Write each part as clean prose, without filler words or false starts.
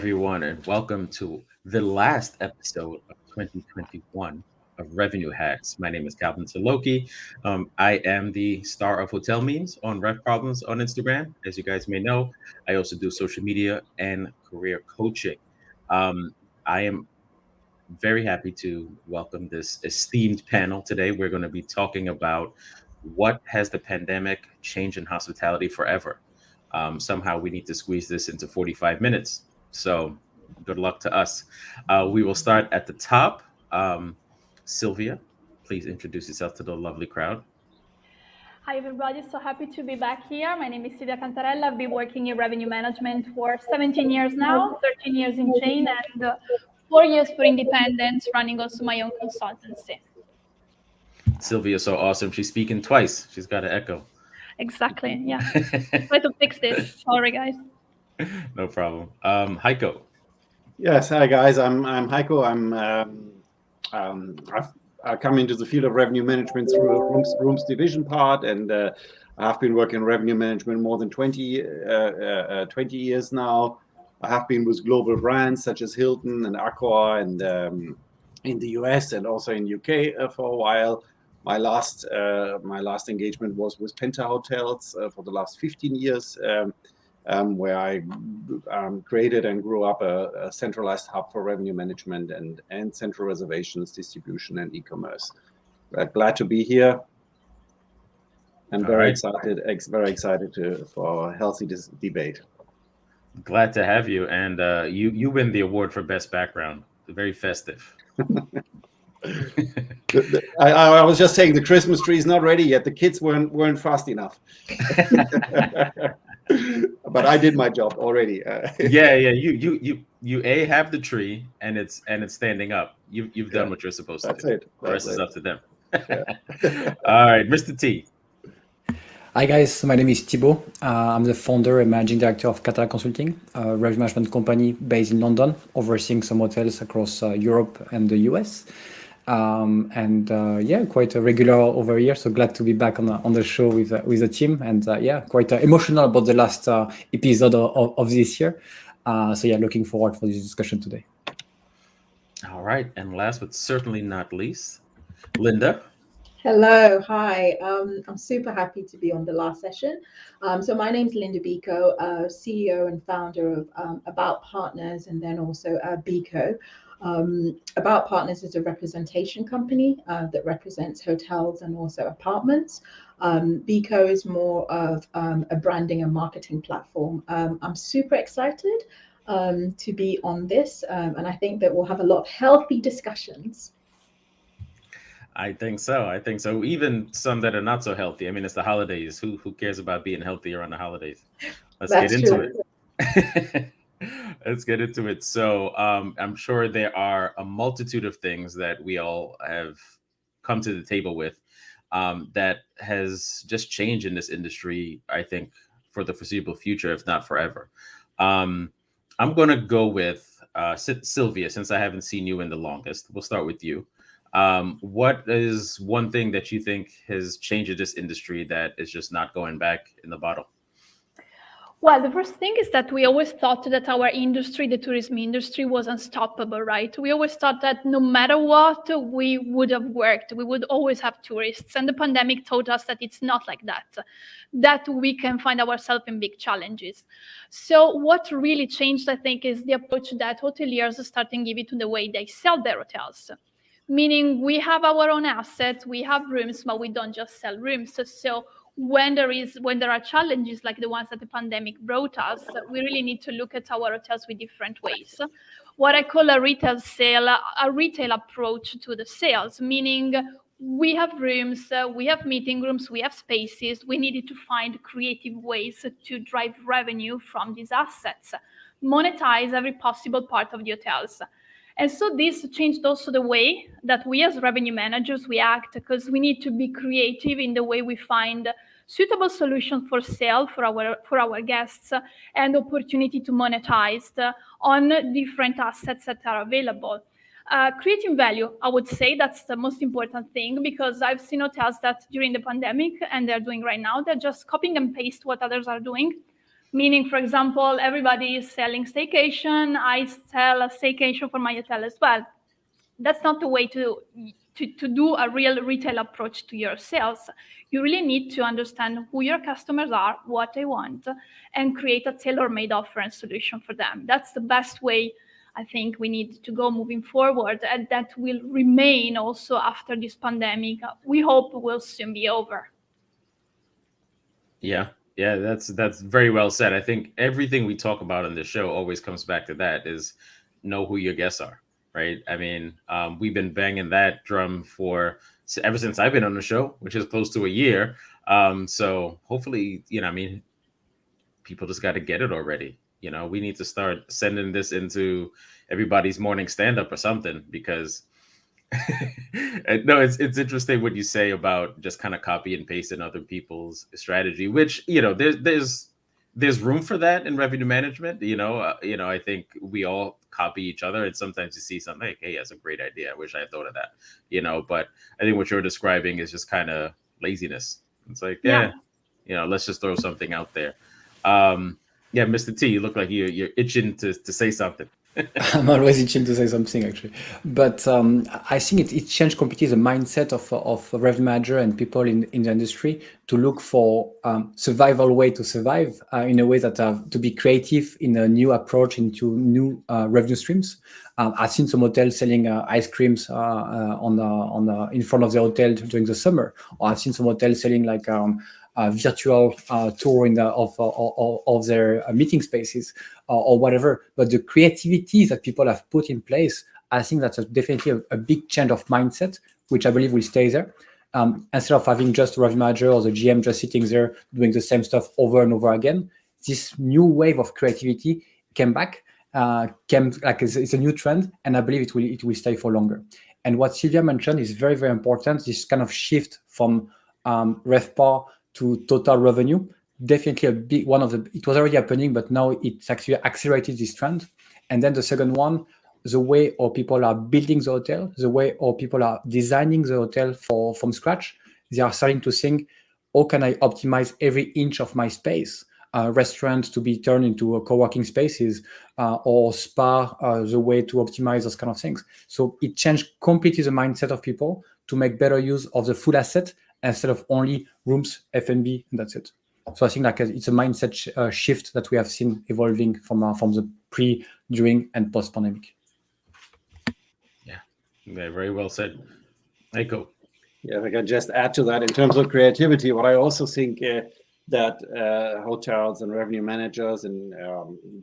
everyone, and welcome to the last episode of 2021 of Revenue Hacks. My name is Calvin Tilokee. I am the star of hotel memes on Rev Problems on Instagram. As you guys may know, I also do social media and career coaching. I am very happy to welcome this esteemed panel today. We're going to be talking about what has the pandemic changed in hospitality forever. Somehow we need to squeeze this into 45 minutes. So good luck to us. We will start at the top. Silvia, please introduce yourself to the lovely crowd. Hi, everybody. So happy to be back here. My name is Silvia Cantarella. I've been working in revenue management for 17 years now, 13 years in chain, and 4 years for independence, running also my own consultancy. Sylvia's so awesome. She's speaking twice. She's got an echo. Exactly. Yeah. Try to fix this. Sorry, guys. No problem. Heiko. Yes. Hi, guys. I'm Heiko. I come into the field of revenue management through a rooms division part, and I've been working in revenue management more than 20 years now. I have been with global brands such as Hilton and Accor, and in the US and also in UK for a while. My last engagement was with Penta Hotels for the last 15 years, where I created and grew up a centralized hub for revenue management and central reservations, distribution, and e-commerce. Glad to be here. I'm very excited for a healthy debate. Glad to have you, and you win the award for best background. Very festive. I was just saying the Christmas tree is not ready yet. The kids weren't fast enough. But I did my job already. Yeah. You have the tree and it's standing up. You've done what you're supposed to do. That's it. The rest is up to them. All right, Mr. T. Hi guys, my name is Thibault. I'm the founder and managing director of Catala Consulting, a revenue management company based in London, overseeing some hotels across Europe and the US. Quite a regular over here. So glad to be back on the show with the team, and quite emotional about the last episode of this year. Looking forward for this discussion today. All right, and last but certainly not least, Linda. Hello, hi. I'm super happy to be on the last session. So my name's Linda Bekoe, CEO and founder of About Partners, and then also Bekoe. About Partners is a representation company that represents hotels and also apartments. Bekoe is more of a branding and marketing platform. I'm super excited to be on this, and I think that we'll have a lot of healthy discussions. I think so. Even some that are not so healthy. I mean, it's the holidays. Who cares about being healthy around the holidays? Let's get into it. Let's get into it. So I'm sure there are a multitude of things that we all have come to the table with that has just changed in this industry, I think, for the foreseeable future, if not forever. I'm going to go with Silvia, since I haven't seen you in the longest. We'll start with you. What is one thing that you think has changed this industry that is just not going back in the bottle? Well, the first thing is that we always thought that our industry, the tourism industry, was unstoppable, right? We always thought that no matter what we would have worked, we would always have tourists. And the pandemic taught us that it's not like that we can find ourselves in big challenges. So what really changed, I think, is the approach that hoteliers are starting to give it to the way they sell their hotels. Meaning we have our own assets, we have rooms, but we don't just sell rooms. So when there are challenges like the ones that the pandemic brought us, we really need to look at our hotels with different ways. What I call a retail approach to the sales, meaning we have rooms, we have meeting rooms, we have spaces. We needed to find creative ways to drive revenue from these assets, monetize every possible part of the hotels. And so this changed also the way that we as revenue managers, we act, because we need to be creative in the way we find suitable solutions for sale for our guests and opportunity to monetize on different assets that are available. Creating value, I would say that's the most important thing, because I've seen hotels that during the pandemic, and they're doing right now, they're just copying and paste what others are doing. Meaning, for example, everybody is selling staycation. I sell a staycation for my hotel as well. That's not the way to do a real retail approach to your sales. You really need to understand who your customers are, what they want, and create a tailor-made offer and solution for them. That's the best way I think we need to go moving forward, and that will remain also after this pandemic. We hope will soon be over. Yeah, that's very well said. I think everything we talk about on this show always comes back to that: is know who your guests are, right? I mean, we've been banging that drum for ever since I've been on the show, which is close to a year. So hopefully, I mean, people just got to get it already. We need to start sending this into everybody's morning stand-up or something, because no, it's interesting what you say about just kind of copy and pasting other people's strategy, which there's room for that in revenue management. I think we all copy each other, and sometimes you see something like, hey, that's a great idea, I wish I had thought of that. But I think what you're describing is just kind of laziness. It's like, let's just throw something out there. Yeah, Mr. T, you look like you're itching to say something. I'm always itching to say something, actually. But I think it changed completely the mindset of a revenue manager and people in the industry to look for survival way to survive in a way that to be creative in a new approach into new revenue streams. I've seen some hotels selling ice creams in front of the hotel during the summer, or I've seen some hotels selling like virtual tour of their meeting spaces or whatever. But the creativity that people have put in place, I think that's definitely a big change of mindset, which I believe will stay there. Instead of having just a revenue manager or the GM just sitting there doing the same stuff over and over again, this new wave of creativity came back. It's a new trend, and I believe it will stay for longer. And what Silvia mentioned is very, very important. This kind of shift from Revpar to total revenue, definitely a big one of it was already happening, but now it's actually accelerated this trend. And then the second one, the way our people are building the hotel, the way our people are designing the hotel from scratch, they are starting to think, how can I optimize every inch of my space? Restaurants to be turned into co-working spaces, or spa, the way to optimize those kind of things. So it changed completely the mindset of people to make better use of the full asset instead of only rooms, F&B, and that's it. So I think it's a mindset shift that we have seen evolving from the pre, during, and post-pandemic. Yeah, very well said. Heiko. Yeah, if I can just add to that in terms of creativity, what I also think that hotels and revenue managers and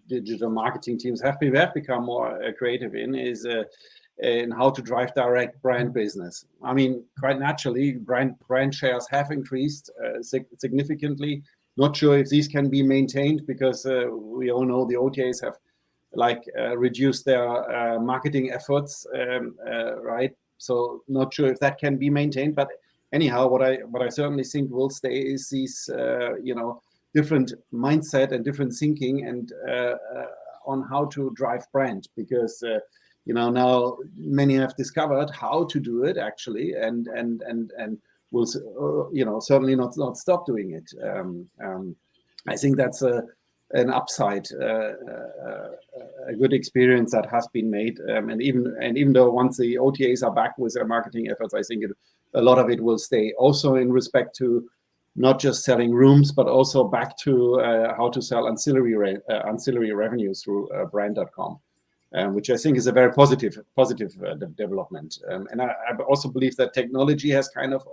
digital marketing teams have become more creative in how to drive direct brand business. I mean, quite naturally, brand shares have increased significantly. Not sure if these can be maintained, because we all know the OTAs have reduced their marketing efforts, right? So not sure if that can be maintained, but anyhow, what I certainly think will stay is these different mindset and different thinking and on how to drive brand, because now many have discovered how to do it actually, and will certainly not stop doing it. I think that's an upside, a good experience that has been made, and even though once the OTAs are back with their marketing efforts, I think a lot of it will stay. Also in respect to not just selling rooms, but also back to how to sell ancillary revenues through brand.com. Which I think is a very positive development. And I also believe that technology has kind of,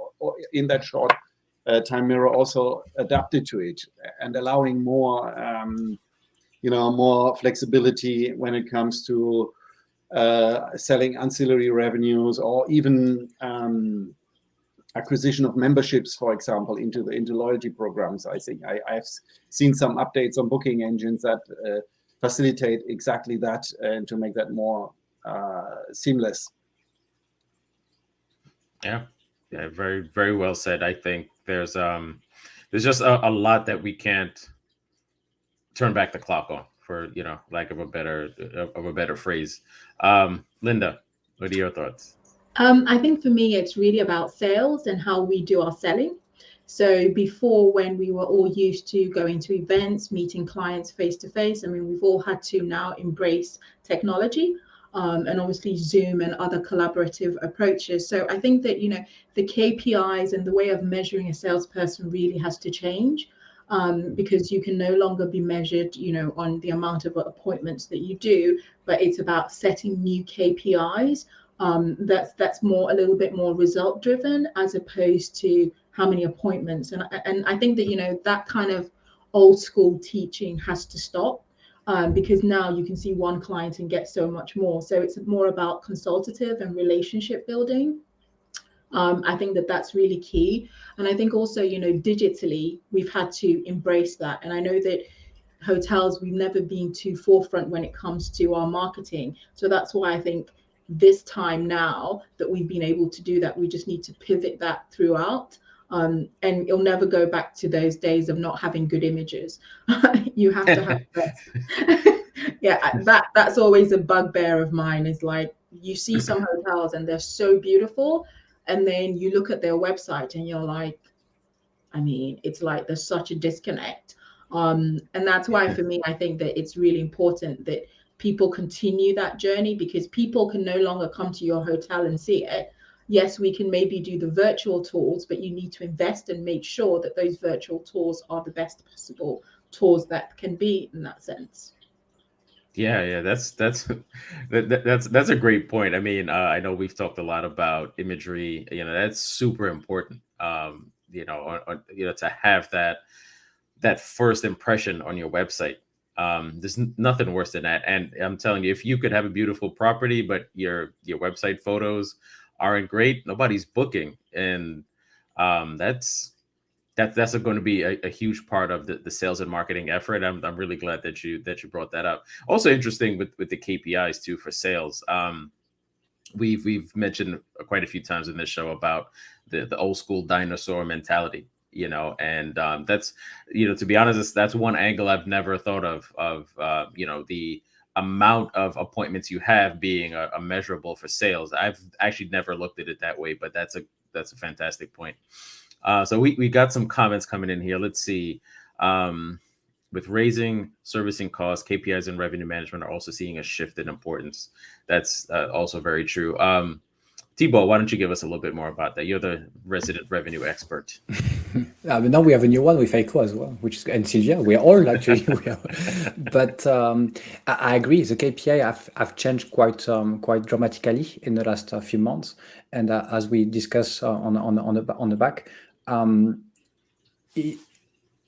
in that short time mirror, also adapted to it and allowing more, more flexibility when it comes to selling ancillary revenues, or even acquisition of memberships, for example, into loyalty programs. I think I've seen some updates on booking engines that facilitate exactly that and to make that more seamless. Yeah, very, very well said. I think there's just a lot that we can't turn back the clock on, for lack of a better phrase. Linda, what are your thoughts? I think for me, it's really about sales and how we do our selling. So before, when we were all used to going to events, meeting clients face to face, I mean, we've all had to now embrace technology, and obviously Zoom and other collaborative approaches. So I think that, the KPIs and the way of measuring a salesperson really has to change, because you can no longer be measured, on the amount of appointments that you do, but it's about setting new KPIs. That's more, a little bit more result driven, as opposed to how many appointments. And I think that, that kind of old school teaching has to stop, because now you can see one client and get so much more. So it's more about consultative and relationship building. I think that that's really key. And I think also, digitally, we've had to embrace that. And I know that hotels, we've never been too forefront when it comes to our marketing. So that's why I think this time now that we've been able to do that, we just need to pivot that throughout. And you'll never go back to those days of not having good images. You have to have best. Yeah, that's always a bugbear of mine, is like, you see some hotels and they're so beautiful, and then you look at their website and you're like, I mean, it's like there's such a disconnect. And that's why, for me, I think that it's really important that people continue that journey, because people can no longer come to your hotel and see it. Yes, we can maybe do the virtual tours, but you need to invest and make sure that those virtual tours are the best possible tours that can be, in that sense. Yeah, that's that's a great point. I mean, I know we've talked a lot about imagery. That's super important. To have that first impression on your website. There's nothing worse than that. And I'm telling you, if you could have a beautiful property, but your website photos aren't great, nobody's booking, and that's going to be a huge part of the sales and marketing effort. I'm really glad that you brought that up. Also interesting with the KPIs too for sales. We've mentioned quite a few times in this show about the old school dinosaur mentality, and that's, to be honest, that's one angle I've never thought of the amount of appointments you have being a measurable for sales. I've actually never looked at it that way, but that's a fantastic point. So we got some comments coming in here. Let's see. With raising servicing costs, KPIs and revenue management are also seeing a shift in importance. That's also very true. Thibault, why don't you give us a little bit more about that? You're the resident revenue expert. But now we have a new one with Heiko as well, and Silvia. We are all actually. But I agree. The KPI have changed quite dramatically in the last few months, and as we discussed on the back,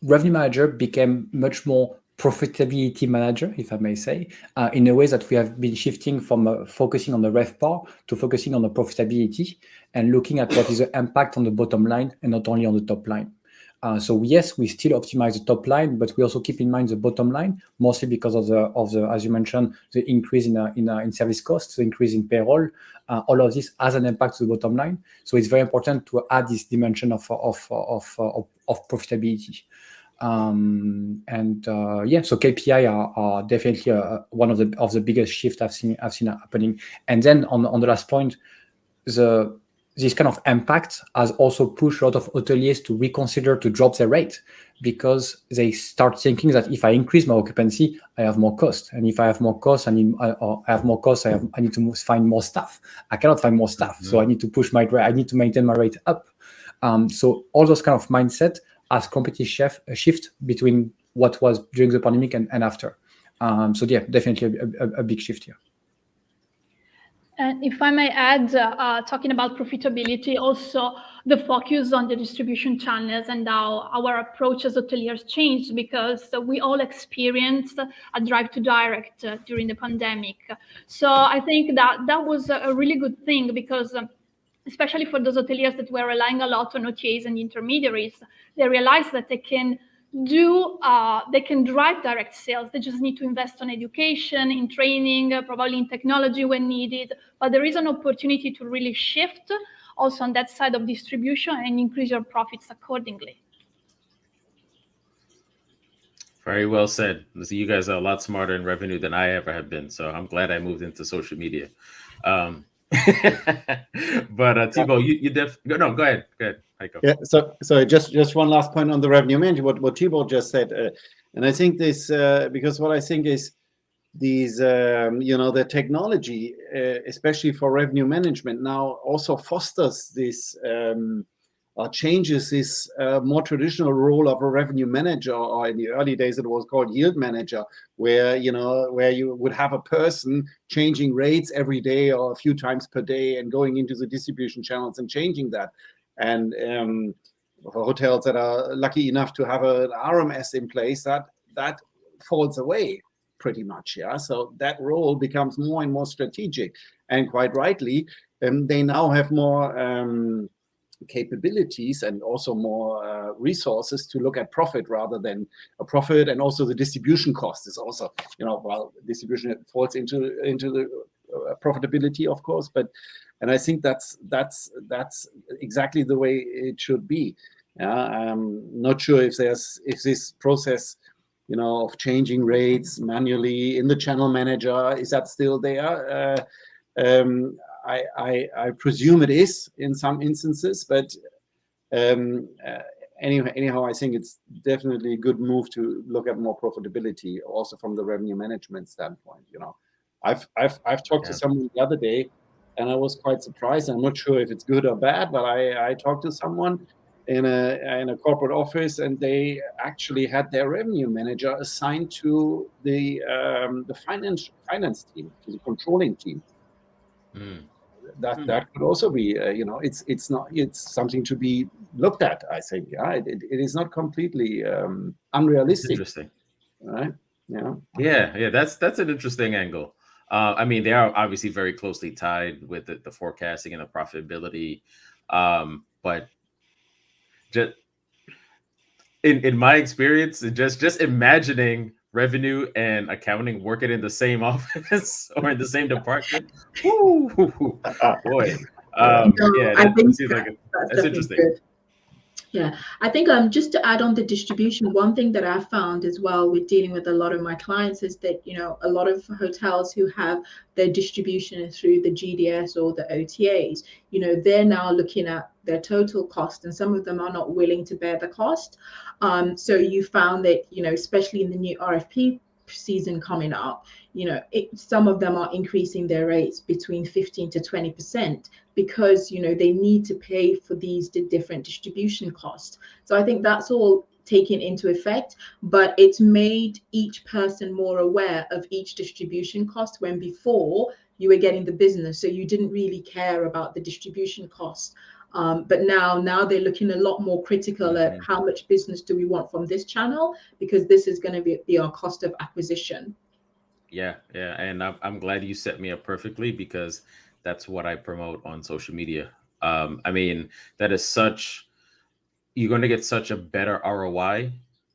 revenue manager became much more profitability manager, if I may say, in a way that we have been shifting from focusing on the Revpar to focusing on the profitability and looking at what is the impact on the bottom line and not only on the top line. So yes, we still optimize the top line, but we also keep in mind the bottom line, mostly because of the as you mentioned, the increase in service costs, the increase in payroll. All of this has an impact to the bottom line. So it's very important to add this dimension of profitability. So KPI are definitely one of the biggest shifts I've seen happening. And then on the last point, this kind of impact has also pushed a lot of hoteliers to reconsider to drop their rate, because they start thinking that if I increase my occupancy, I have more cost, and if I have more cost, I need to find more staff. I cannot find more staff, so I need to push my rate. I need to maintain my rate up. So all those kind of mindset has completely shift between what was during the pandemic and after. So yeah, definitely a big shift here. And if I may add, talking about profitability, also the focus on the distribution channels and how our approach as hoteliers changed, because we all experienced a drive to direct during the pandemic. So I think that was a really good thing, because especially for those hoteliers that were relying a lot on OTAs and intermediaries, they realized that they can drive direct sales. They just need to invest on education, in training, probably in technology when needed. But there is an opportunity to really shift also on that side of distribution and increase your profits accordingly. Very well said. So you guys are a lot smarter in revenue than I ever have been. So I'm glad I moved into social media. But Thibault, you no, go ahead, Heiko. Yeah. So just one last point on the revenue management. What Thibault just said, and I think this because what I think is these the technology, especially for revenue management, now also fosters this. Changes this more traditional role of a revenue manager, or in the early days it was called yield manager, where you would have a person changing rates every day or a few times per day and going into the distribution channels and changing that. And for hotels that are lucky enough to have an RMS in place, that falls away pretty much. Yeah, so that role becomes more and more strategic, and quite rightly, they now have more capabilities and also more resources to look at profit rather than a profit, and also the distribution cost is also, distribution falls into the profitability, of course, and I think that's exactly the way it should be. I'm not sure if this process, of changing rates manually in the channel manager, is that still there? I presume it is in some instances, but anyhow, I think it's definitely a good move to look at more profitability, also from the revenue management standpoint. I've talked to someone the other day, and I was quite surprised. I'm not sure if it's good or bad, but I talked to someone in a corporate office, and they actually had their revenue manager assigned to the finance team, to the controlling team. That could also be, it's something to be looked at. I think, it is not completely unrealistic. Interesting, right? Yeah. That's an interesting angle. I mean, they are obviously very closely tied with the forecasting and the profitability, but just in my experience, just imagining revenue and accounting working in the same office or in the same department. Woo, boy. I think that's interesting. Good. Yeah, I think just to add on the distribution, one thing that I found as well with dealing with a lot of my clients is that, a lot of hotels who have their distribution through the GDS or the OTAs, they're now looking at their total cost, and some of them are not willing to bear the cost. So you found that, especially in the new RFP season coming up, some of them are increasing their rates between 15 to 20% because, they need to pay for these different distribution costs. So I think that's all taken into effect, but it's made each person more aware of each distribution cost, when before you were getting the business, so you didn't really care about the distribution costs. But now they're looking a lot more critical at how much business do we want from this channel, because this is going to be our cost of acquisition. Yeah, and I'm glad you set me up perfectly, because that's what I promote on social media. I mean, that is you're going to get such a better ROI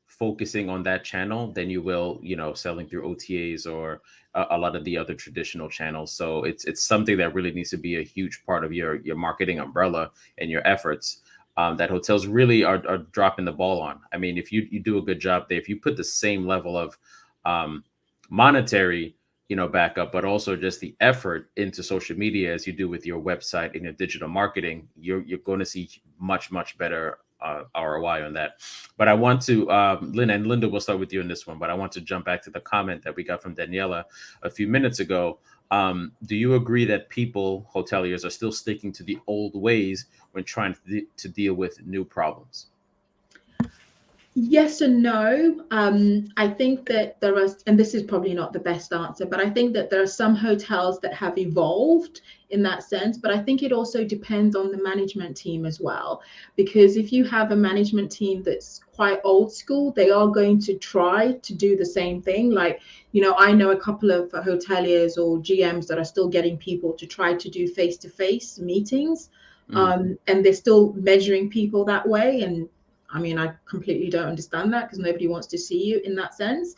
focusing on that channel than you will, selling through OTAs or a lot of the other traditional channels. So it's something that really needs to be a huge part of your marketing umbrella and your efforts, that hotels really are dropping the ball on. I mean, if you do a good job there, if you put the same level of monetary backup, but also just the effort into social media as you do with your website and your digital marketing, you're going to see much better ROI on that. But I want to, Linda, we'll start with you in this one, but I want to jump back to the comment that we got from Daniela a few minutes ago. Do you agree that hoteliers are still sticking to the old ways when trying to deal with new problems? Yes and no. I think that there are, and this is probably not the best answer, but I think that there are some hotels that have evolved in that sense. But I think it also depends on the management team as well, because if you have a management team that's quite old school, they are going to try to do the same thing. Like, I know a couple of hoteliers or GMs that are still getting people to try to do face-to-face meetings, and they're still measuring people that way. And I mean, I completely don't understand that, because nobody wants to see you in that sense.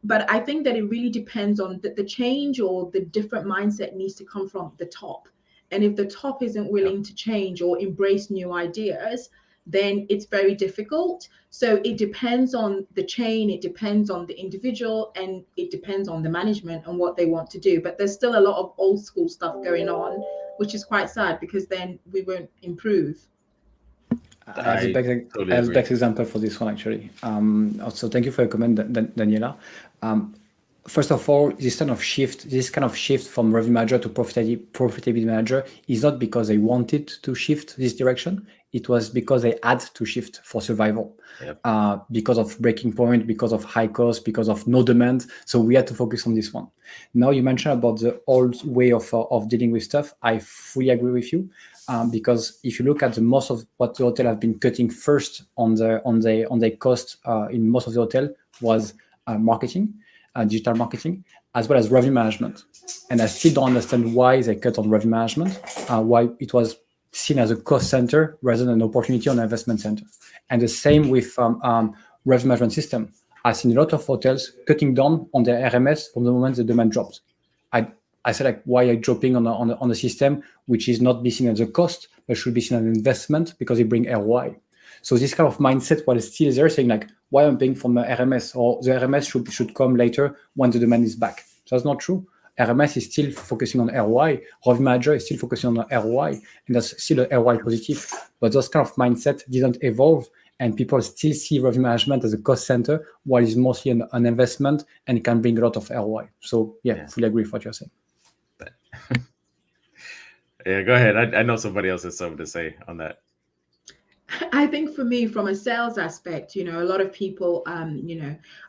But I think that it really depends on the change, or the different mindset needs to come from the top. And if the top isn't willing to change or embrace new ideas, then it's very difficult. So it depends on the chain, it depends on the individual, and it depends on the management and what they want to do. But there's still a lot of old school stuff going on, which is quite sad, because then we won't improve. As a best example for this one, actually. Also, thank you for your comment, Daniela. First of all, this kind of shift from revenue manager to profitability manager is not because they wanted to shift this direction. It was because they had to shift for survival. Yep. Because of breaking point, because of high cost, because of no demand. So we had to focus on this one. Now you mentioned about the old way of dealing with stuff. I fully agree with you. Because if you look at the most of what the hotel have been cutting first on the cost in most of the hotel was marketing, digital marketing, as well as revenue management. And I still don't understand why they cut on revenue management, why it was seen as a cost center rather than an opportunity on an investment center. And the same with revenue management system. I've seen a lot of hotels cutting down on their RMS from the moment the demand dropped. I said, like, why are you dropping on the system, which is not be seen as a cost, but should be seen as an investment because it brings ROI. So this kind of mindset, while it's still there, saying like, why I'm paying from the RMS, or the RMS should come later when the demand is back. So that's not true. RMS is still focusing on ROI. Revenue manager is still focusing on ROI, and that's still a ROI positive. But those kind of mindset didn't evolve, and people still see revenue management as a cost center, while it's mostly an investment, and it can bring a lot of ROI. So yeah, fully agree with what you're saying. Yeah, go ahead. I know somebody else has something to say on that. I think for me, from a sales aspect, a lot of people,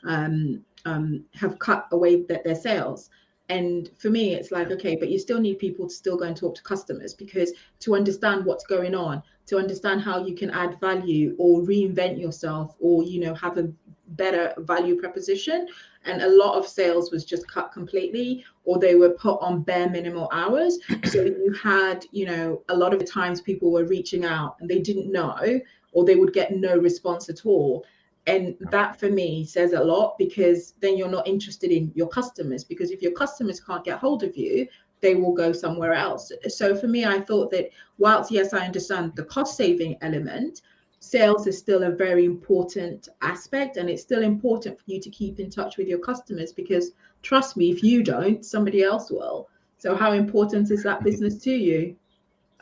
have cut away their sales. And for me, it's like, okay, but you still need people to still go and talk to customers, because to understand what's going on, to understand how you can add value or reinvent yourself, or, have a better value proposition. And a lot of sales was just cut completely, or they were put on bare minimal hours. So you had, a lot of the times people were reaching out and they didn't know, or they would get no response at all. And that for me says a lot, because then you're not interested in your customers, because if your customers can't get hold of you, they will go somewhere else. So for me, I thought that whilst, yes, I understand the cost saving element, sales is still a very important aspect, and it's still important for you to keep in touch with your customers, because trust me, if you don't, somebody else will. So how important is that business to you?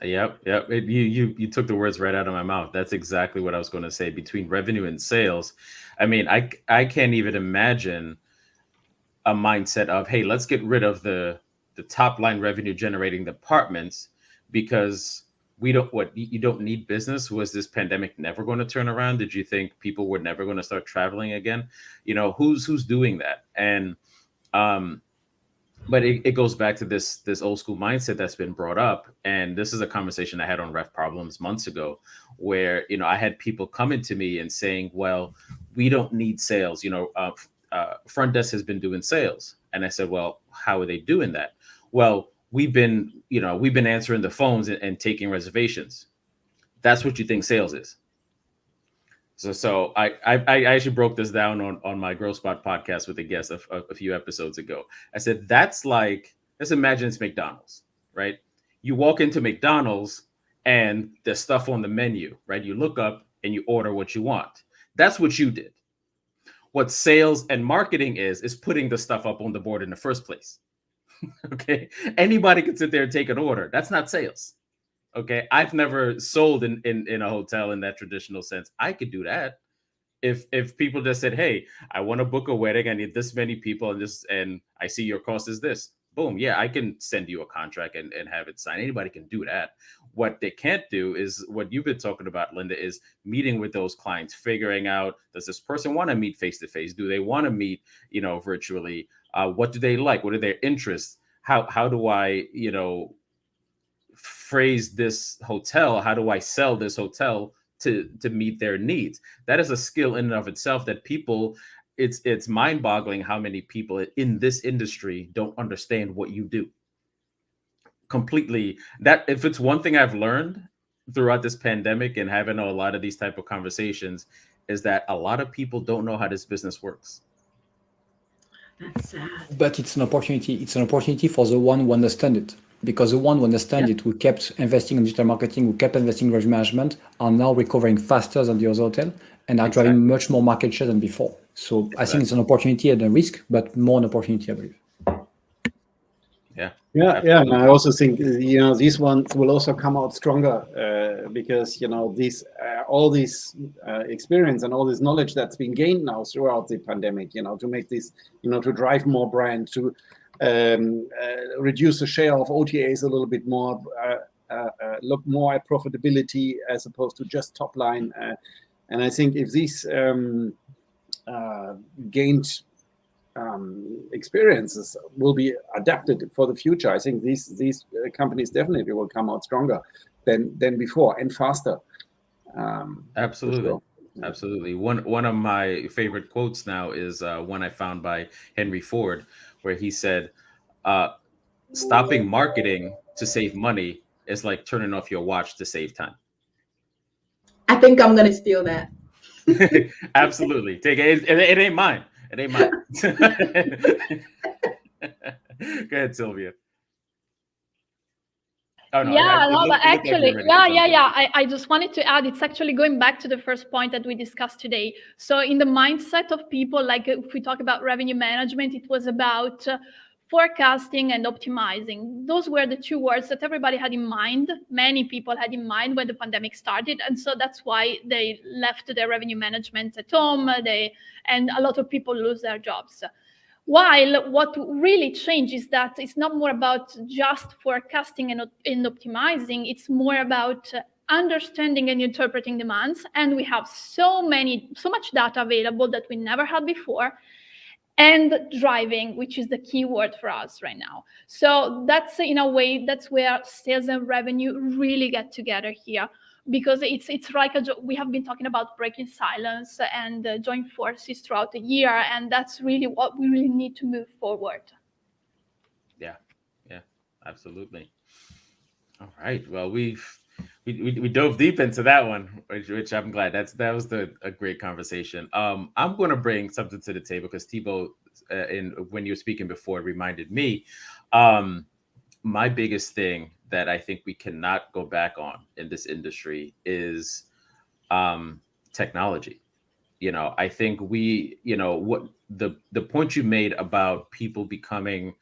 Yep. You took the words right out of my mouth. That's exactly what I was going to say. Between revenue and sales, I mean, I can't even imagine a mindset of, hey, let's get rid of the top line revenue generating departments because you don't need business. Was this pandemic never going to turn around? Did you think people were never going to start traveling again? Who's doing that? And but it goes back to this old school mindset that's been brought up. And this is a conversation I had on Ref Problems months ago, where, I had people coming to me and saying, well, we don't need sales. Front desk has been doing sales. And I said, well, how are they doing that? Well, we've been answering the phones and taking reservations. That's what you think sales is. So I actually broke this down on my Growth Spot podcast with a guest a few episodes ago. I said, let's imagine it's McDonald's, right? You walk into McDonald's and there's stuff on the menu, right? You look up and you order what you want. That's what you did. What sales and marketing is putting the stuff up on the board in the first place. Okay. Anybody can sit there and take an order. That's not sales. Okay. I've never sold in a hotel in that traditional sense. I could do that. If people just said, hey, I want to book a wedding, I need this many people, and I see your cost is this. Boom. Yeah, I can send you a contract and have it signed. Anybody can do that. What they can't do is what you've been talking about, Linda, is meeting with those clients, figuring out, does this person want to meet face to face? Do they want to meet, virtually? What do they like? What are their interests? How do I, phrase this hotel? How do I sell this hotel to meet their needs? That is a skill in and of itself that people, it's mind-boggling how many people in this industry don't understand what you do. Completely. That if it's one thing I've learned throughout this pandemic and having a lot of these type of conversations, is that a lot of people don't know how this business works. That's sad. But it's an opportunity. It's an opportunity for the one who understands it. because the one who understand it, who kept investing in digital marketing, who kept investing in revenue management, are now recovering faster than the other hotel and are driving much more market share than before. So I think it's an opportunity and a risk, but more an opportunity, I believe. Yeah. And I also think these ones will also come out stronger because these all this experience and all this knowledge that's been gained now throughout the pandemic, to make this, to drive more brand, to reduce the share of OTAs a little bit more, look more at profitability as opposed to just top line. And I think if these gained experiences will be adapted for the future, I think these companies definitely will come out stronger than before and faster. Absolutely. Sure. Absolutely. One of my favorite quotes now is one I found by Henry Ford, where he said, stopping marketing to save money is like turning off your watch to save time. I think I'm going to steal that. Absolutely. Take it. It ain't mine. It ain't mine. Go ahead, Silvia. Oh, no, but actually, I just wanted to add, it's actually going back to the first point that we discussed today. So in the mindset of people, like if we talk about revenue management, it was about forecasting and optimizing. Those were the two words that everybody had in mind. Many people had in mind when the pandemic started. And so that's why they left their revenue management at home. And a lot of people lose their jobs. While what really changed is that it's not more about just forecasting and optimizing. It's more about understanding and interpreting demands. And we have so much data available that we never had before. And driving, which is the key word for us right now. So that's, in a way, that's where sales and revenue really get together here, because it's like we have been talking about breaking silence and join forces throughout the year, and that's really what we really need to move forward. Yeah, absolutely. All right, well, we dove deep into that one, which I'm glad. That was a great conversation. I'm going to bring something to the table because Thibault, when you were speaking before, reminded me. My biggest thing that I think we cannot go back on in this industry is technology. I think what the point you made about people becoming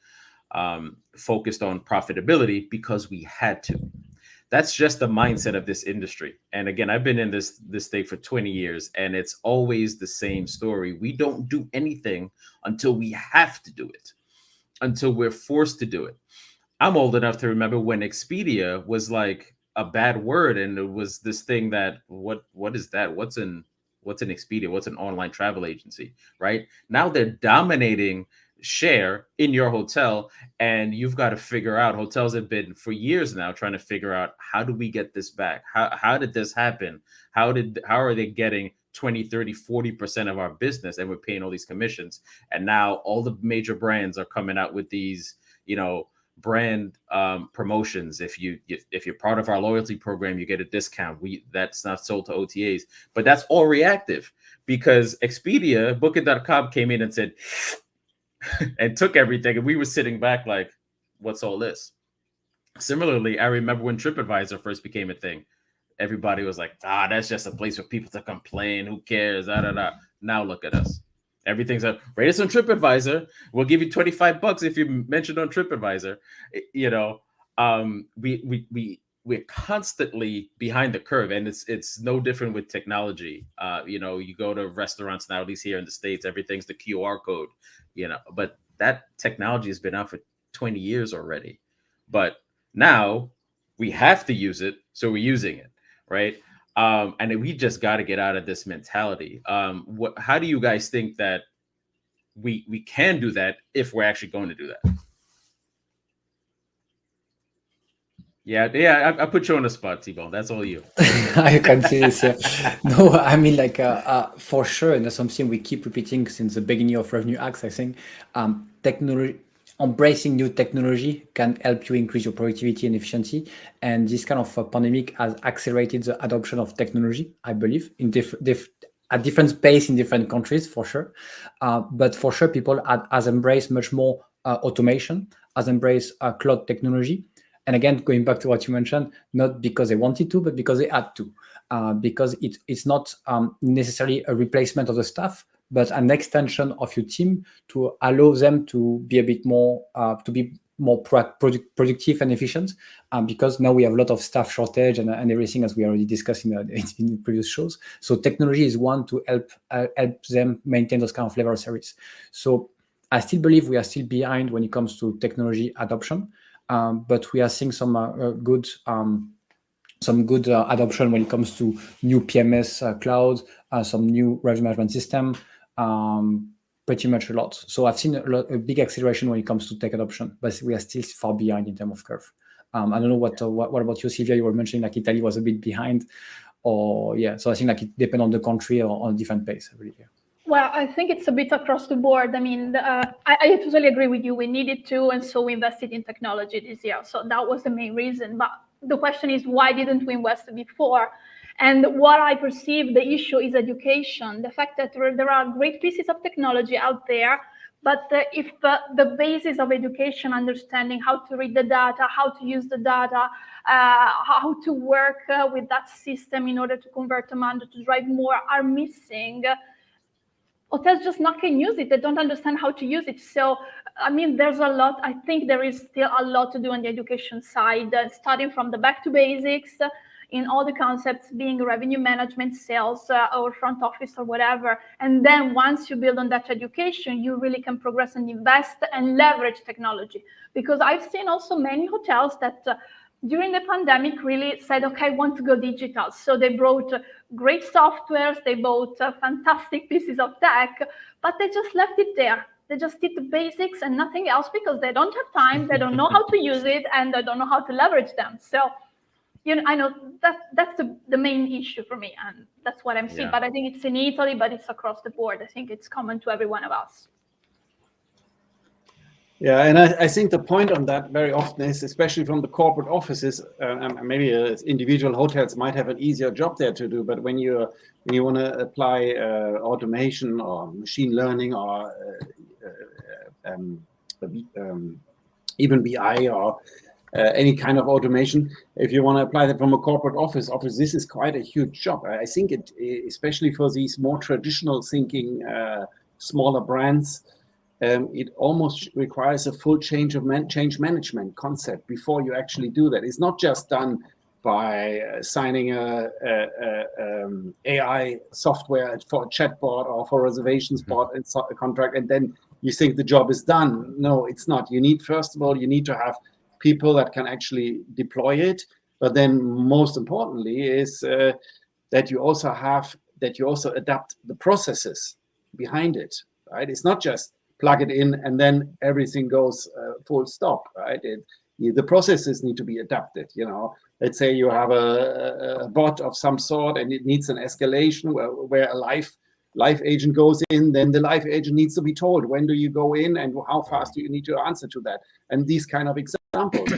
focused on profitability because we had to. That's just the mindset of this industry. And again, I've been in this state for 20 years, and it's always the same story. We don't do anything until we have to do it, until we're forced to do it. I'm old enough to remember when Expedia was like a bad word, and it was this thing that what is that? What's an Expedia? What's an online travel agency? Right now, they're dominating share in your hotel, and you've got to figure out. Hotels have been for years now trying to figure out, how do we get this back? How did this happen? How are they getting 20, 30, 40% of our business, and we're paying all these commissions? And now all the major brands are coming out with these, brand promotions. If you're part of our loyalty program, you get a discount. That's not sold to OTAs, but that's all reactive, because Expedia, Booking.com came in and said, and took everything, and we were sitting back like, what's all this? Similarly, I remember when TripAdvisor first became a thing, everybody was like, that's just a place for people to complain, who cares, Now look at us. Everything's rate us on TripAdvisor, we'll give you $25 if you mentioned on TripAdvisor. We're constantly behind the curve, and it's no different with technology. You go to restaurants now, at least here in the States, everything's the QR code. But that technology has been out for 20 years already. But now we have to use it, so we're using it, right? And we just got to get out of this mentality. How do you guys think that we can do that if we're actually going to do that? Yeah. I put you on the spot, Thibault. That's all you. I can see this. Yeah. No, I mean, for sure, and that's something we keep repeating since the beginning of Revenue Hacks. I think technology, embracing new technology can help you increase your productivity and efficiency. And this kind of pandemic has accelerated the adoption of technology, I believe, at different pace in different countries, for sure. But for sure, people has embraced much more automation, has embraced cloud technology. And again, going back to what you mentioned, not because they wanted to, but because they had to, because it's not necessarily a replacement of the staff, but an extension of your team to allow them to be a bit more, productive and efficient, because now we have a lot of staff shortage and everything, as we already discussed in previous shows. So technology is one to help them maintain those kind of level of service. So I still believe we are still behind when it comes to technology adoption, but we are seeing some good adoption when it comes to new PMS cloud, some new revenue management system, pretty much a lot. So I've seen a big acceleration when it comes to tech adoption, but we are still far behind in terms of curve. I don't know what about you, Silvia? You were mentioning like Italy was a bit behind, or yeah. So I think like it depends on the country or on a different pace every year. Well, I think it's a bit across the board. I mean, I totally agree with you. We needed to, and so we invested in technology this year. So that was the main reason. But the question is, why didn't we invest before? And what I perceive the issue is education. The fact that there are great pieces of technology out there, but if the basis of education, understanding how to read the data, how to use the data, how to work with that system in order to convert demand to drive more are missing, hotels just not can use it. They don't understand how to use it. So, I mean, there's a lot. I think there is still a lot to do on the education side, starting from the back to basics in all the concepts, being revenue management, sales, or front office or whatever. And then once you build on that education, you really can progress and invest and leverage technology. Because I've seen also many hotels that during the pandemic really said, okay, I want to go digital. So they brought great softwares, they bought fantastic pieces of tech, but they just left it there. They just did the basics and nothing else because they don't have time, they don't know how to use it, and they don't know how to leverage them. So, you know, I know that's the main issue for me, and that's what I'm seeing. But I think it's in Italy, but it's across the board. I think it's common to every one of us. Yeah, and I think the point on that very often is, especially from the corporate offices, maybe individual hotels might have an easier job there to do, but when you want to apply automation or machine learning or even BI or any kind of automation, if you want to apply that from a corporate office, this is quite a huge job. I think it, especially for these more traditional thinking, smaller brands, it almost requires a full change management concept before you actually do that. It's not just done by signing a AI software for a chatbot or for reservations bot and a contract, and then you think the job is done. No, it's not. You need, first of all, you need to have people that can actually deploy it. But then most importantly is that you also adapt the processes behind it, right? It's not just plug it in and then everything goes full stop, right? The processes need to be adapted. You know, let's say you have a bot of some sort and it needs an escalation where a live agent goes in, then the live agent needs to be told when do you go in and how fast do you need to answer to that, and these kind of examples.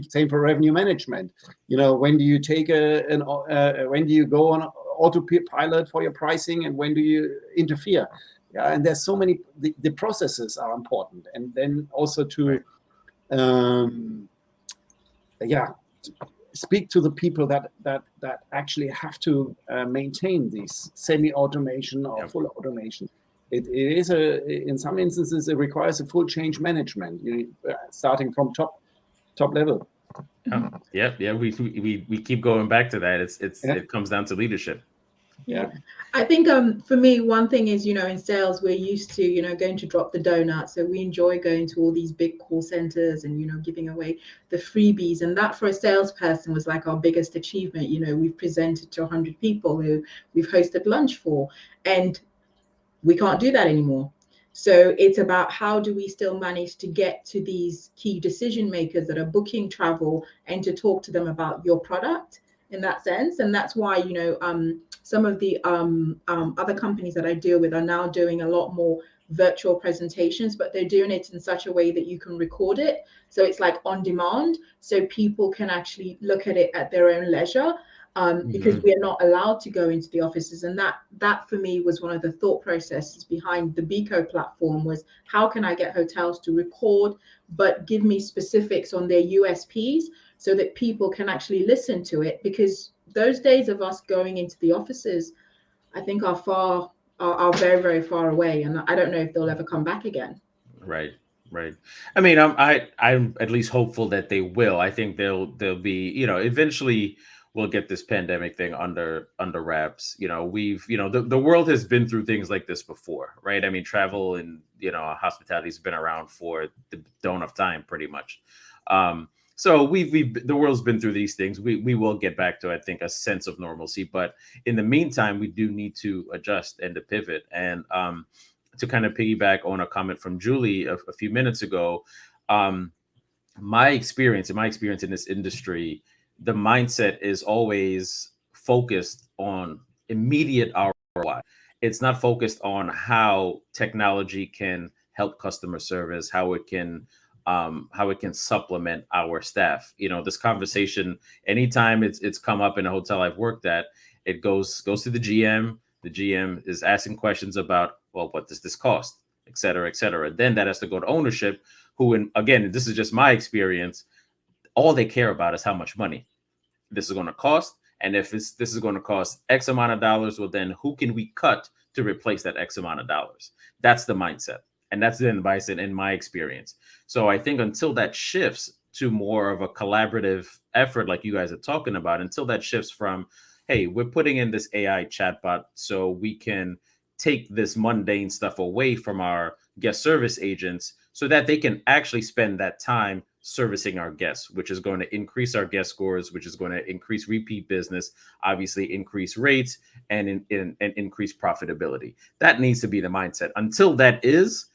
Same for revenue management. You know, when do you take when do you go on autopilot for your pricing, and when do you interfere? Yeah, and there's so many. The processes are important, and then also to, speak to the people that actually have to maintain these semi-automation or full automation. It is in some instances it requires a full change management, starting from top level. Yeah. We keep going back to that. It comes down to leadership. Yeah, I think for me, one thing is, in sales, we're used to, going to drop the donut. So we enjoy going to all these big call centers and, giving away the freebies. And that for a salesperson was like our biggest achievement. We've presented to 100 people who we've hosted lunch for, and we can't do that anymore. So it's about how do we still manage to get to these key decision makers that are booking travel and to talk to them about your product in that sense. And that's why, some of the other companies that I deal with are now doing a lot more virtual presentations, but they're doing it in such a way that you can record it. So it's like on demand, so people can actually look at it at their own leisure. because we are not allowed to go into the offices. And that for me was one of the thought processes behind the Bekoe platform, was how can I get hotels to record, but give me specifics on their USPs so that people can actually listen to it, because those days of us going into the offices, I think are very, very far away. And I don't know if they'll ever come back again. Right. Right. I mean, I'm at least hopeful that they will. I think they'll be, eventually we'll get this pandemic thing under wraps. The world has been through things like this before, right? I mean, travel and, hospitality has been around for the dawn of time, pretty much. So the world's been through these things. We will get back to, I think, a sense of normalcy. But in the meantime, we do need to adjust and to pivot. And to kind of piggyback on a comment from Julie a few minutes ago, my experience in this industry, the mindset is always focused on immediate ROI. It's not focused on how technology can help customer service, how it can supplement our staff. This conversation, anytime it's come up in a hotel I've worked at, it goes to the GM. The GM is asking questions about, well, what does this cost, et cetera, et cetera. Then that has to go to ownership, who, again, this is just my experience, all they care about is how much money this is going to cost. And if this is going to cost X amount of dollars, well, then who can we cut to replace that X amount of dollars? That's the mindset. And that's the advice in my experience. So I think until that shifts to more of a collaborative effort, like you guys are talking about, until that shifts from, hey, we're putting in this AI chatbot so we can take this mundane stuff away from our guest service agents so that they can actually spend that time servicing our guests, which is going to increase our guest scores, which is going to increase repeat business, obviously increase rates and increase profitability. That needs to be the mindset. Until that is,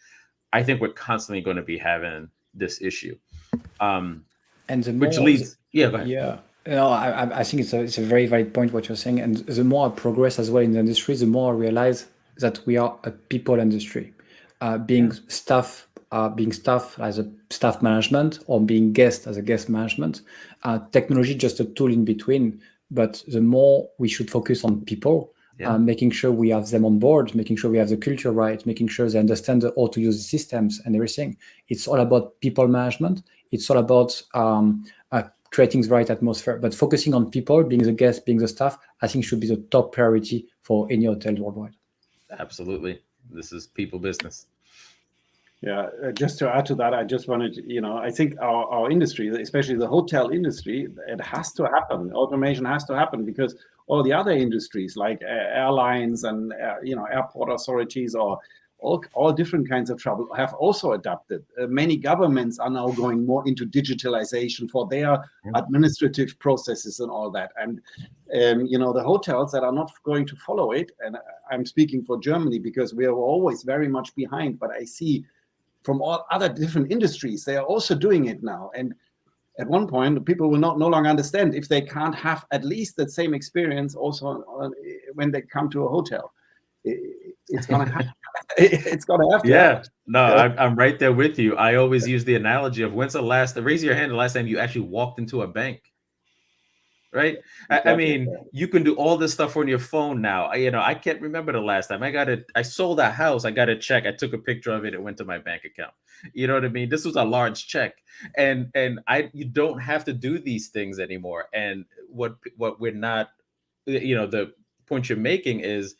I think we're constantly going to be having this issue. And the more, which leads, yeah, go ahead. Yeah. I think it's a very valid point what you're saying. And the more I progress as well in the industry, the more I realize that we are a people industry. Being staff as a staff management, or being guest as a guest management, technology just a tool in between. But the more we should focus on people, making sure we have them on board, making sure we have the culture right, making sure they understand how to use the systems and everything. It's all about people management. It's all about creating the right atmosphere. But focusing on people, being the guest, being the staff, I think should be the top priority for any hotel worldwide. Absolutely. This is people business. Yeah, just to add to that, I just wanted to, I think our industry, especially the hotel industry, it has to happen. Automation has to happen, because all the other industries like airlines and, airport authorities or all different kinds of travel have also adapted. Many governments are now going more into digitalization for their administrative processes and all that. And, the hotels that are not going to follow it, and I'm speaking for Germany because we are always very much behind, but I see from all other different industries, they are also doing it now. And at one point, people will no longer understand if they can't have at least that same experience also when they come to a hotel. It's going to happen. It's going to have to happen. No, I'm right there with you. I always use the analogy of raise your hand the last time you actually walked into a bank. Right. Exactly. I mean, you can do all this stuff on your phone now. I can't remember the last time I sold a house. I got a check. I took a picture of it. It went to my bank account. You know what I mean? This was a large check, and you don't have to do these things anymore. And what we're not, the point you're making is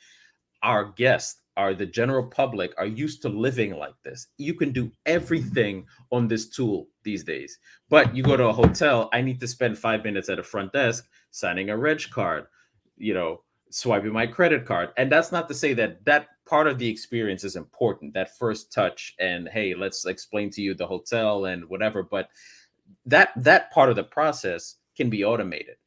our guests, the general public, are used to living like this. You can do everything on this tool these days. But you go to a hotel, I need to spend 5 minutes at a front desk signing a reg card, swiping my credit card. And that's not to say that part of the experience is important, that first touch and, hey, let's explain to you the hotel and whatever. But that part of the process can be automated.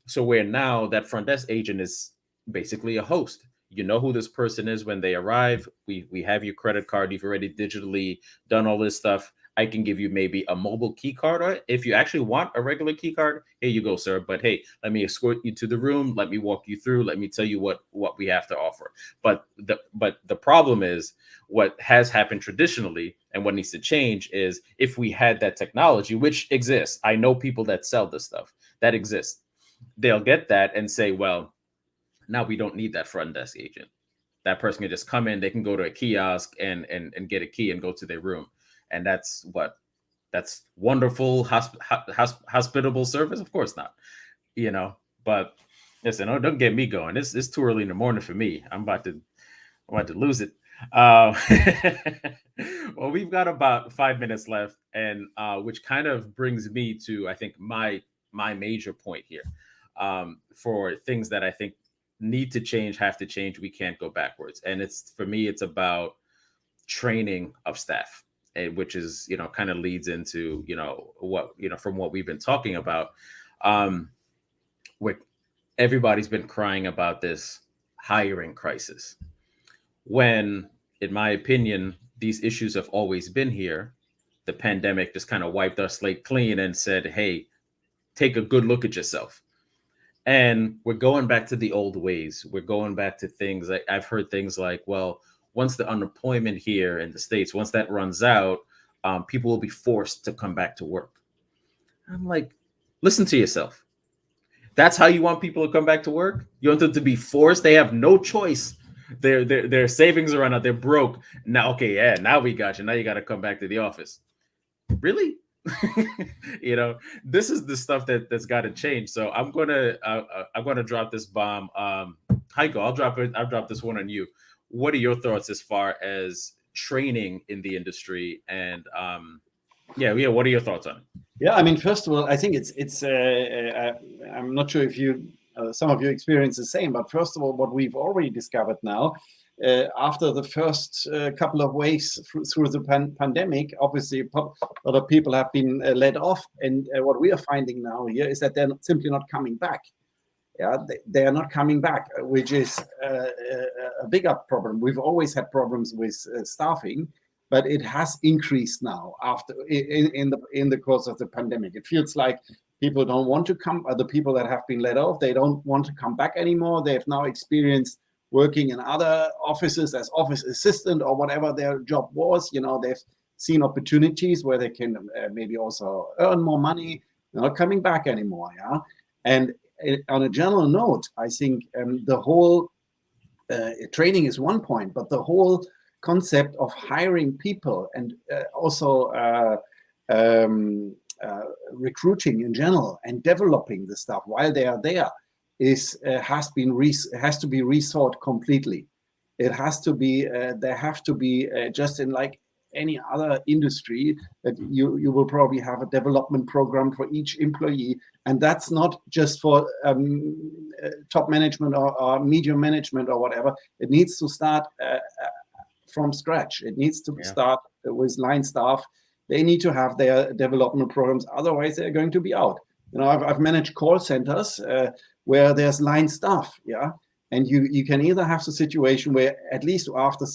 So where now that front desk agent is basically a host. You know who this person is when they arrive. We have your credit card. You've already digitally done all this stuff. I can give you maybe a mobile key card. Or if you actually want a regular key card, here you go, sir. But hey, let me escort you to the room. Let me walk you through. Let me tell you what we have to offer. But the problem is what has happened traditionally and what needs to change is if we had that technology, which exists. I know people that sell this stuff that exists. they'll get that and say, well, now we don't need that front desk agent. That person can just come in, they can go to a kiosk and get a key and go to their room. And that's wonderful, hospitable service? Of course not, but listen, don't get me going. It's too early in the morning for me. I'm about to lose it. Well, we've got about 5 minutes left, and which kind of brings me to, I think, my major point here, for things that I think need to change, have to change. We can't go backwards. And for me, it's about training of staff, which is, kind of leads into, from what we've been talking about, where everybody's been crying about this hiring crisis, when, in my opinion, these issues have always been here. The pandemic just kind of wiped our slate clean and said, hey, take a good look at yourself. And we're going back to the old ways. We're going back to things like, I've heard things like, well, once the unemployment here in the States, once that runs out, people will be forced to come back to work. I'm like, listen to yourself. That's how you want people to come back to work? You want them to be forced? They have no choice. Their savings are run out. They're broke. Now, okay, yeah, now we got you. Now you got to come back to the office. Really? This is the stuff that's got to change. So I'm gonna drop this bomb. Heiko, I'll drop this one on you. What are your thoughts as far as training in the industry? And what are your thoughts on it? Yeah, I mean, first of all, I think it's I'm not sure if you some of you experience the same, but first of all, what we've already discovered now, after the first couple of waves through the pandemic, obviously a lot of people have been let off, and what we are finding now here is that they're simply not coming back. Yeah, they are not coming back, which is a bigger problem. We've always had problems with staffing, but it has increased now after in the course of the pandemic. It feels like people don't want to come. The people that have been let off, they don't want to come back anymore. They have now experienced working in other offices as office assistant or whatever their job was. They've seen opportunities where they can maybe also earn more money. They're not coming back anymore. Yeah, and on a general note, I think the whole training is one point, but the whole concept of hiring people and also recruiting in general and developing the stuff while they are there has to be rethought completely. It has to be there have to be just in like any other industry that you will probably have a development program for each employee, and that's not just for top management or medium management or whatever. It needs to start from scratch. It needs to start with line staff. They need to have their development programs, otherwise they're going to be out. I've managed call centers where there's line staff, and you can either have the situation where at least after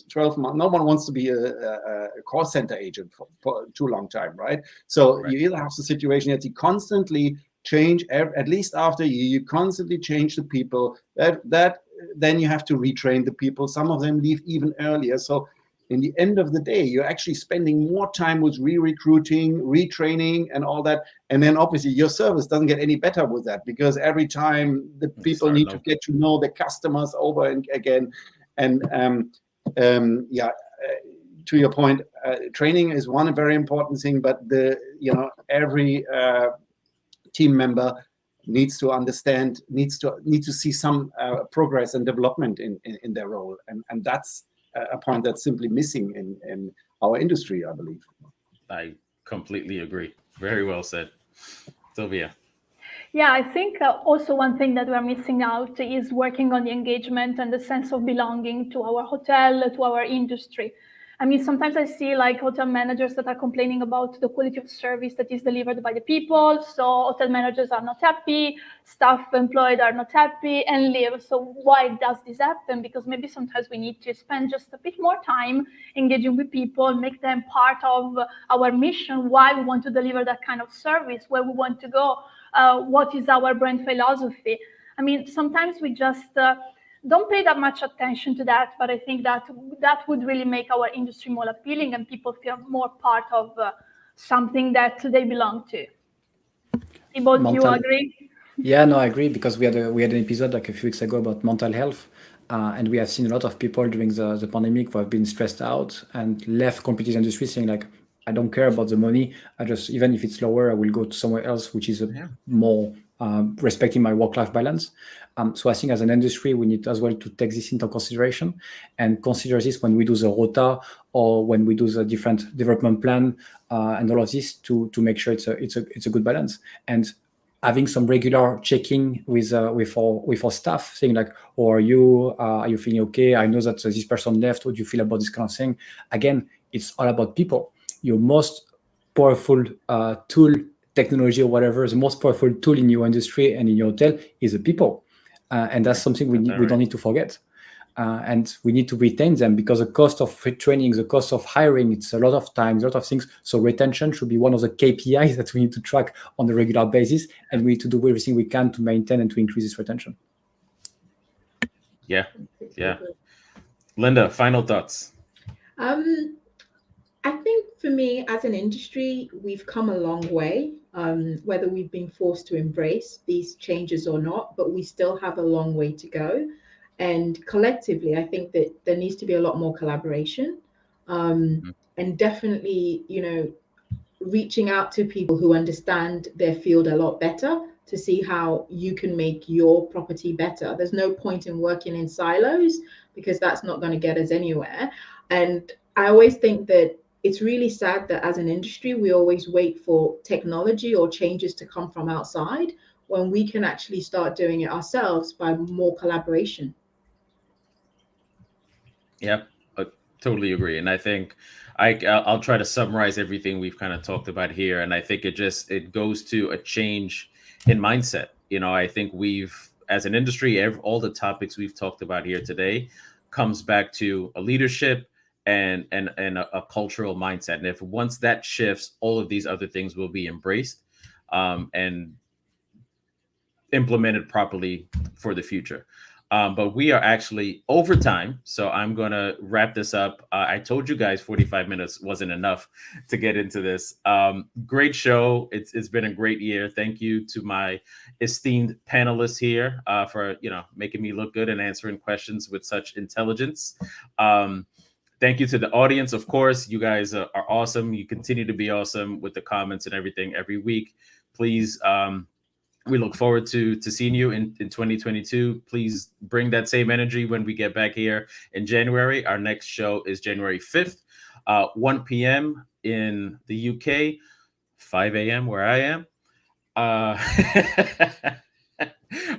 12 months, no one wants to be a call center agent for too long time, right? So right. You either have the situation that you constantly change, at least after you constantly change the people, that then you have to retrain the people. Some of them leave even earlier. So in the end of the day, you're actually spending more time with re-recruiting, retraining, and all that. And then obviously your service doesn't get any better with that, because every time the people need to get to know the customers over and again. And to your point, training is one very important thing, but every team member needs to understand, needs to see some progress and development in their role, and that's a point that's simply missing in our industry, I believe. I completely agree. Very well said. Silvia. Yeah, I think also one thing that we're missing out is working on the engagement and the sense of belonging to our hotel, to our industry. I mean, sometimes I see like hotel managers that are complaining about the quality of service that is delivered by the people. So hotel managers are not happy, staff employed are not happy and leave. So why does this happen? Because maybe sometimes we need to spend just a bit more time engaging with people, make them part of our mission, why we want to deliver that kind of service, where we want to go, what is our brand philosophy. I mean, sometimes we just don't pay that much attention to that, but I think that would really make our industry more appealing and people feel more part of something that they belong to. Thibault, do you agree? Yeah, no, I agree, because we had an episode like a few weeks ago about mental health, and we have seen a lot of people during the pandemic who have been stressed out and left competitive industry saying like, I don't care about the money. I just, even if it's lower, I will go to somewhere else, which is more respecting my work-life balance. So I think as an industry, we need as well to take this into consideration and consider this when we do the rota or when we do the different development plan and all of this to make sure it's a good balance. And having some regular checking with our staff, saying like, "Oh, are you feeling okay? I know that this person left. What do you feel about this kind of thing?" Again, it's all about people. Your most powerful tool, technology or whatever, the most powerful tool in your industry and in your hotel is the people, and that's something we don't need to forget. And we need to retain them, because the cost of training, the cost of hiring, it's a lot of time, a lot of things. So retention should be one of the KPIs that we need to track on a regular basis, and we need to do everything we can to maintain and to increase this retention. Yeah. Linda, final thoughts. I think for me, as an industry, we've come a long way, whether we've been forced to embrace these changes or not, but we still have a long way to go. And collectively, I think that there needs to be a lot more collaboration, and definitely, reaching out to people who understand their field a lot better to see how you can make your property better. There's no point in working in silos, because that's not going to get us anywhere. And I always think that it's really sad that as an industry, we always wait for technology or changes to come from outside when we can actually start doing it ourselves by more collaboration. Yep, I totally agree. And I think I'll try to summarize everything we've kind of talked about here. And I think it goes to a change in mindset. I think as an industry, all the topics we've talked about here today comes back to a leadership and a cultural mindset. And if once that shifts, all of these other things will be embraced and implemented properly for the future. But we are actually over time, so I'm going to wrap this up. I told you guys 45 minutes wasn't enough to get into this. Great show. It's been a great year. Thank you to my esteemed panelists here for making me look good and answering questions with such intelligence. Thank you to the audience. Of course, you guys are awesome. You continue to be awesome with the comments and everything every week. Please, we look forward to seeing you in 2022. Please bring that same energy when we get back here in January. Our next show is January 5th, 1 p.m. in the UK, 5 a.m. where I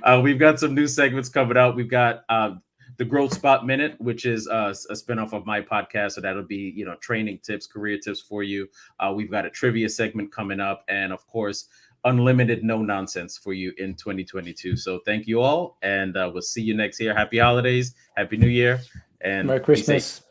am. We've got some new segments coming out. We've got the Growth Spot Minute, which is a spinoff of my podcast. So that'll be, training tips, career tips for you. We've got a trivia segment coming up. And of course, unlimited no nonsense for you in 2022. So thank you all. And we'll see you next year. Happy holidays. Happy New Year. And Merry Christmas.